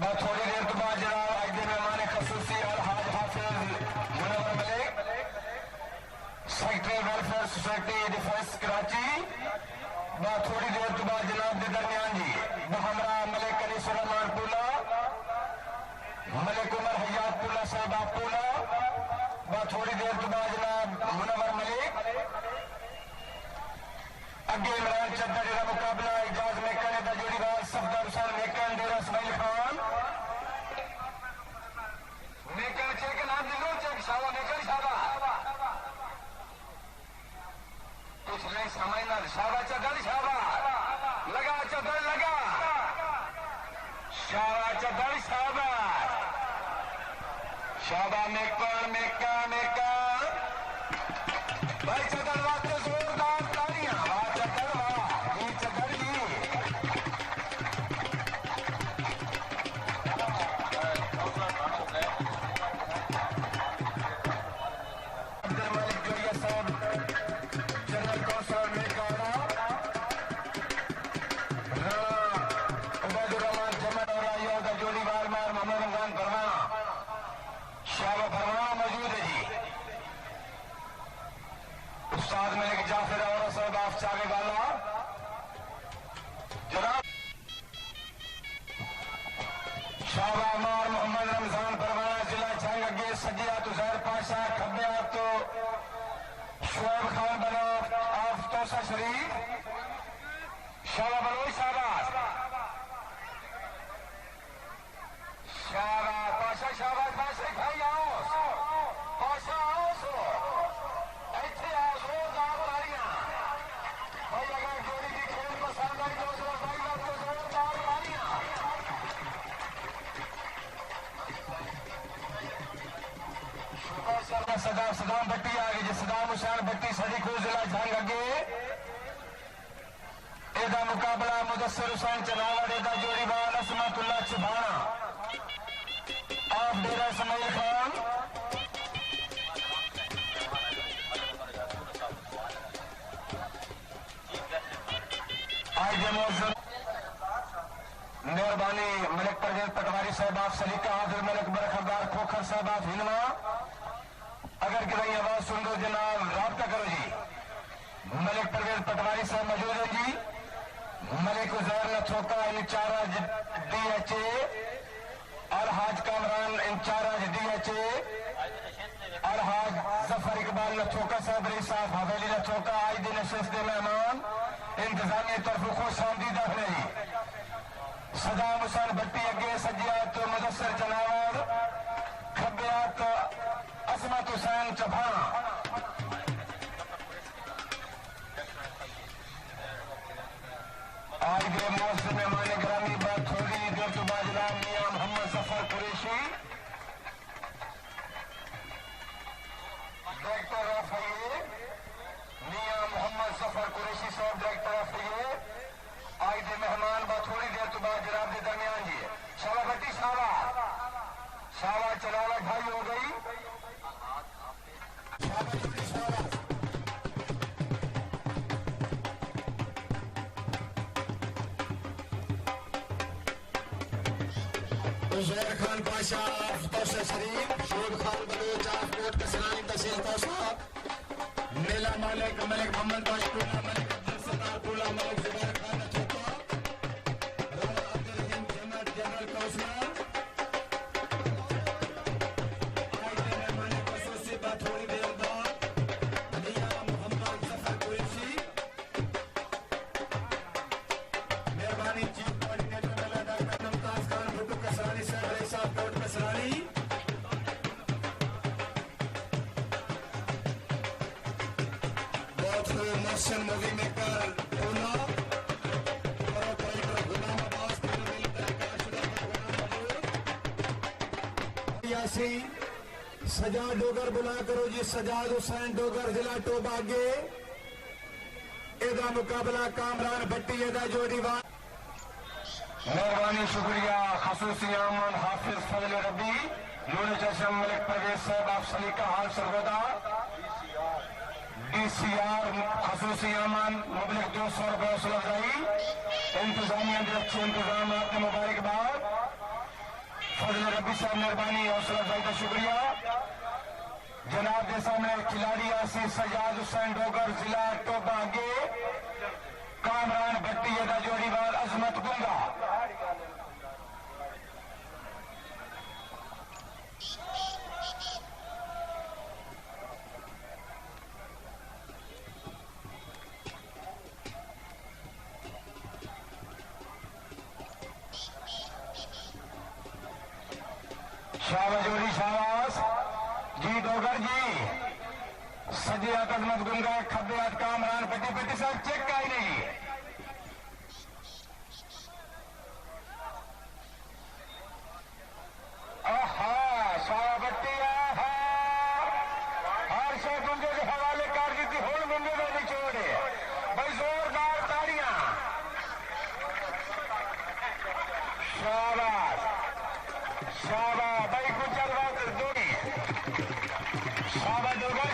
मैं थोड़ी देर के बाद जरा आज के मेहमान खसूसी और हाज Hafiz Munawwar Malik secretary welfare society defence Karachi मैं थोड़ी देर के बाद जनाब के दरमियान जी हमरा मलिक अली सुलेमान पोला मलिक उमर हयात पोला साहब आप पोला मैं थोड़ी देर के बाद जनाब मुनव्वर मलिक अगे इमरान चद्दा जो मुकाबला इजाज मेकन का जोड़ीवार सफदर हुसैन मेकन डेरा इसमाइल खान मेकन चेक नाम दिलो चेक शाबा मेकन शाबा कुछ नहीं समझना शाबा चद्दर शाबा लगा चद्दर लगा शाबा चद्दर शाबा शाबा मेकन मेकन मेकन भाई चद्दर वास्ते जोरदार तालियां उस्ताद मलिक जाफिर और साहब आप चावे वाला जनाब शाबा अमार मोहम्मद रमजान परवाना जिला जंग अगे सजिया तुजैर पाशा खब्बे तो शुएब खान बना आप तोसा शरीफ शाबा बलोच शाबाश शाबा पाशा शाबाश पाशा खाई आओ पाशा आओ सो ऐसे आओ जोरदार तालियां भाई अगर जोड़ी की खेल पसंद आई तो भाई आपको जोरदार तालियां सदाम भट्टी आ गई जी सदाम हुसैन भट्टी सदीपुर जिला जंग अगे एदा मुकाबला मुदस्सिर हुसैन चनावड़ एदा जोड़ीवार असमतुल्ला चिभाना आप डेरा इसमाइल खान आज मेहरबानी मलिक परवेज पटवारी साहब आप सलीका हाजिर मलिक बरखरदार खोखर साहब आप हिंदमा अगर किसी आवाज सुन दो जनाब राब्ता करो जी मलिक परवेज पटवारी साहब मौजूद है जी मलिक उजैर नथोका इंचार्ज DHA और हाज कामरान इंचार्ज DHA और हाज जफर इकबाल नथोका साहब रही साहब हवेली नथोका आज दिन नशिस्त मेहमान इंतजामी तरफ खुश आमदीदा है सदाम हुसैन भट्टी अगे सजियात मुदस्सिर जनावर खब्बियात असमत हुसैन चभाना आज के मौसम मेहमान ग्रामी बात थोड़ी देर के बाद जनाब Mian Mohammad Zafar Qureshi director of highway Mian Mohammad Zafar Qureshi साहब डायरेक्टर ऑफ हाईवे आज के मेहमान बात थोड़ी देर के बाद जनाब के दरमियान जी शाबा भट्टी शाबा शाबा चलावा ढाई हो गई उजैर खान पाशा तोसा शरीफ शोब खान बलोच कोट कसरानी तहसील तोसा मेला मालिक मलिक मोहम्मद बाशपुरा मलिक अब्दुल सत्तार पुला मलिक जुबैर खान नथोका राणा अब्दुल रहीम जनरल कौंसलर आज के मेहमान खसूसी बात थोड़ी देर बाद मियां मोहम्मद जफर कुरैशी मेहरबानी चीफ कोऑर्डिनेटर मेला डॉक्टर मुमताज खान भुट्टू कसरानी साहब रही साहब कोट Kasrani motion movie maker Poona और कलेक्टर गुलाम अब्बास सजाद डोगर बुला करो जी सजाद हुसैन डोगर जिला टोबा अगे एदा मुकाबला कामरान भट्टी एदा जोड़ीवार मेहरबानी शुक्रिया खसूसी अमन हाफिज फजल रबी नूर चशम मलिक परवेज साहब आप सलीका हाल सरगोदा DCR खसूसी अमन मुबलिक 200 रुपये वसूल अफजाई इंतजामिया के अच्छे इंतजाम मुबारकबाद फजल रब्बी साहब मेहरबानी हौसला अफजाई का शुक्रिया। जनाब के सामने खिलाड़ी आसी सजाद हुसैन डोगर जिला टोबा आगे कामरान भट्टी का जोड़ीवार अजमत गुंगा। शाबाश जोड़ी शाबाश जी डोगर जी। सजी हाथ अजमत गुंगा, खब्बे हाथ कामरान भट्टी। भट्टी साहब चेक का ही नहीं। शाह भट्टी हर शे गुंगे के हवाले कर दी थी। हूं गुंगे का निचोड़ भाई, जोरदार ताड़ियां। शाबाश शाबाश भाई, कुछ जोड़ी शाबाश डोगर